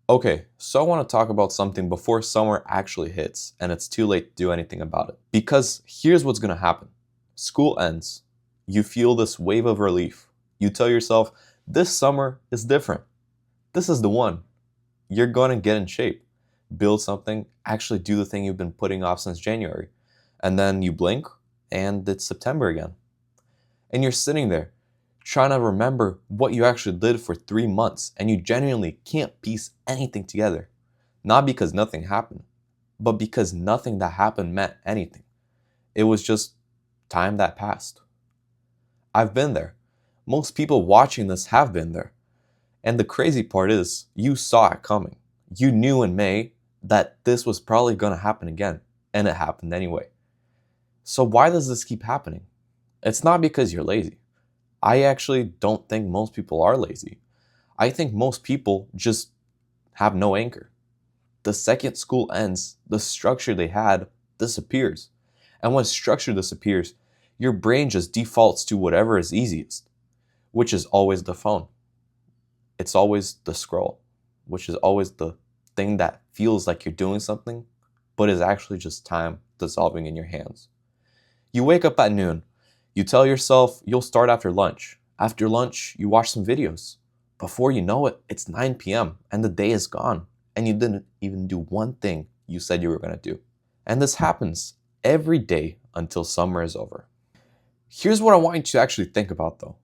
Okay, so I want to talk about something before summer actually hits and it's too late to do anything about it. Because here's what's going to happen. School ends. You feel this wave of relief. You tell yourself, this summer is different. This is the one. You're going to get in shape, build something, actually do the thing you've been putting off since January. And then you blink and it's September again. And you're sitting there trying to remember what you actually did for 3 months and you genuinely can't piece anything together. Not because nothing happened, but because nothing that happened meant anything. It was just time that passed. I've been there. Most people watching this have been there. And the crazy part is, you saw it coming. You knew in May that this was probably going to happen again, and it happened anyway. So why does this keep happening? It's not because you're lazy. I actually don't think most people are lazy. I think most people just have no anchor. The second school ends, the structure they had disappears. And when structure disappears, your brain just defaults to whatever is easiest, which is always the phone. It's always the scroll, which is always the thing that feels like you're doing something, but is actually just time dissolving in your hands. You wake up at noon. You tell yourself you'll start after lunch. After lunch, you watch some videos. Before you know it, it's 9 p.m. and the day is gone, and you didn't even do one thing you said you were going to do. And this happens every day until summer is over. Here's what I want you to actually think about though.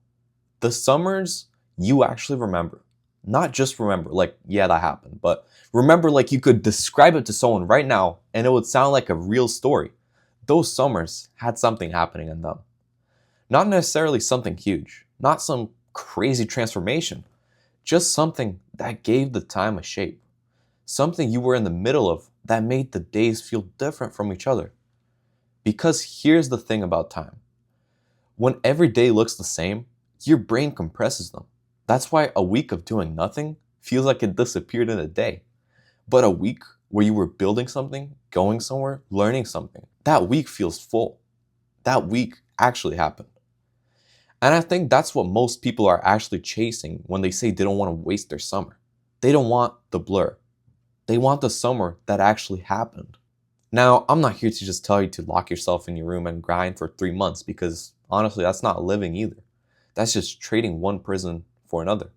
The summers you actually remember. Not just remember, like, yeah, that happened, but remember like you could describe it to someone right now and it would sound like a real story. Those summers had something happening in them. Not necessarily something huge, not some crazy transformation, just something that gave the time a shape. Something you were in the middle of that made the days feel different from each other. Because here's the thing about time. When every day looks the same, your brain compresses them. That's why a week of doing nothing feels like it disappeared in a day. But a week where you were building something, going somewhere, learning something, that week feels full. That week actually happened. And I think that's what most people are actually chasing when they say they don't want to waste their summer. They don't want the blur. They want the summer that actually happened. Now, I'm not here to just tell you to lock yourself in your room and grind for 3 months because honestly, that's not living either. That's just trading one prison for another.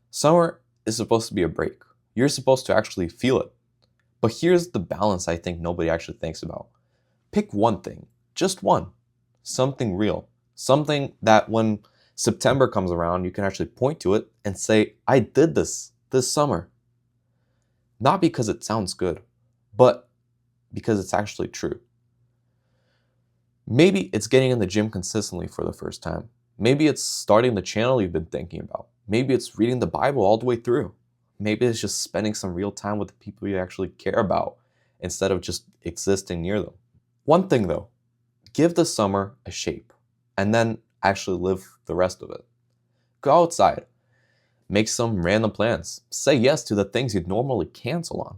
Summer is supposed to be a break. You're supposed to actually feel it. But here's the balance I think nobody actually thinks about. Pick one thing, just one, something real, something that when September comes around, you can actually point to it and say, I did this summer. Not because it sounds good, but because it's actually true. Maybe it's getting in the gym consistently for the first time. Maybe it's starting the channel you've been thinking about. Maybe it's reading the Bible all the way through. Maybe it's just spending some real time with the people you actually care about instead of just existing near them. One thing though, give the summer a shape and then actually live the rest of it. Go outside, make some random plans, say yes to the things you'd normally cancel on.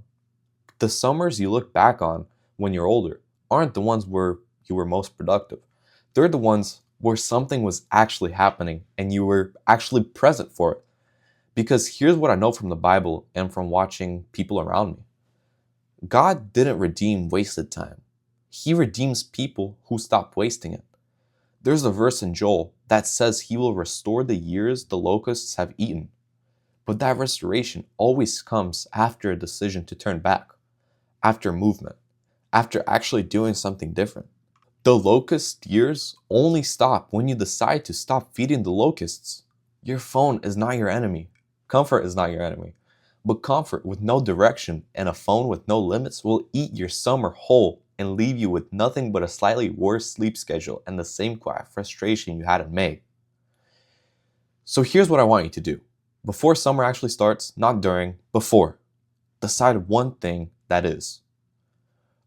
The summers you look back on when you're older aren't the ones where you were most productive. They're the ones where something was actually happening and you were actually present for it. Because here's what I know from the Bible and from watching people around me. God didn't redeem wasted time. He redeems people who stop wasting it. There's a verse in Joel that says he will restore the years the locusts have eaten. But that restoration always comes after a decision to turn back, after movement, after actually doing something different. The locust years only stop when you decide to stop feeding the locusts. Your phone is not your enemy. Comfort is not your enemy. But comfort with no direction and a phone with no limits will eat your summer whole and leave you with nothing but a slightly worse sleep schedule and the same quiet frustration you had in May. So here's what I want you to do. Before summer actually starts, not during, before, decide one thing that is.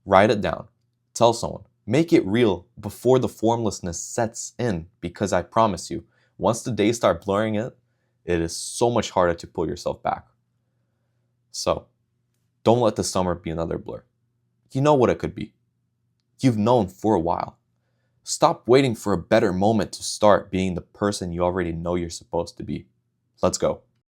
Write it down. Tell someone. Make it real before the formlessness sets in, because I promise you, once the days start blurring it is so much harder to pull yourself back. So, don't let the summer be another blur. You know what it could be. You've known for a while. Stop waiting for a better moment to start being the person you already know you're supposed to be. Let's go.